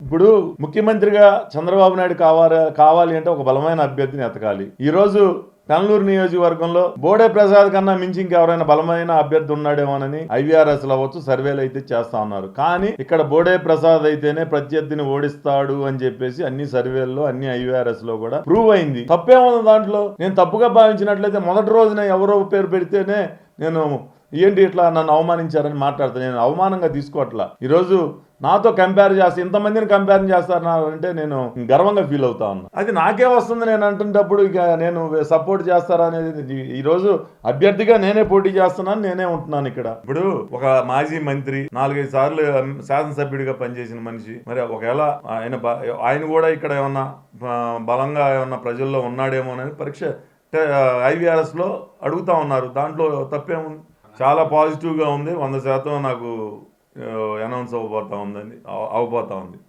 ఇప్పుడు ముఖ్యమంత్రిగా చంద్రబాబు నాయుడు కావాలి అంటే ఒక బలమైన అభ్యర్థిని ఎతకాలి. ఈ రోజు పెనలూరు నియోజకవర్గంలో బోడే ప్రసాద్ కన్నా మించి ఇంకెవరైనా బలమైన అభ్యర్థి ఉన్నాడేమోనని ఐవీఆర్ఎస్ లో అవ్వచ్చు సర్వేలు అయితే చేస్తా ఉన్నారు. కానీ ఇక్కడ బోడే ప్రసాద్ అయితేనే ప్రత్యర్థిని ఓడిస్తాడు అని చెప్పేసి అన్ని సర్వేల్లో అన్ని ఐవీఆర్ఎస్ లో కూడా ప్రూవ్ అయింది. తప్పేముంది దాంట్లో? నేను తప్పుగా భావించినట్లయితే మొదటి రోజున ఎవరో పేరు పెడితేనే నేను ఏంటి ఇట్లా నన్ను అవమానించారని మాట్లాడతాను. నేను అవమానంగా తీసుకోవట్లా. ఈరోజు నాతో కంపేర్ చేస్తే ఇంతమందిని కంపేర్ చేస్తారు అంటే నేను గర్వంగా ఫీల్ అవుతా ఉన్నా. అది నాకే వస్తుంది నేను అంటున్నప్పుడు ఇక నేను సపోర్ట్ చేస్తారా అనేది. ఈరోజు అభ్యర్థిగా నేనే పోటీ చేస్తున్నాను, నేనే ఉంటున్నాను ఇక్కడ. ఇప్పుడు ఒక మాజీ మంత్రి 4-5 సార్లు శాసనసభ్యుడిగా పనిచేసిన మనిషి, మరి ఒకవేళ ఆయన కూడా ఇక్కడ ఏమన్నా బలంగా ఏమన్నా ప్రజల్లో ఉన్నాడేమో అనేది పరీక్ష ఐవీఆర్ఎస్ లో అడుగుతా ఉన్నారు. దాంట్లో తప్పేముంది? చాలా పాజిటివ్గా ఉంది. 100% నాకు అనౌన్స్ అవబోతా ఉంది.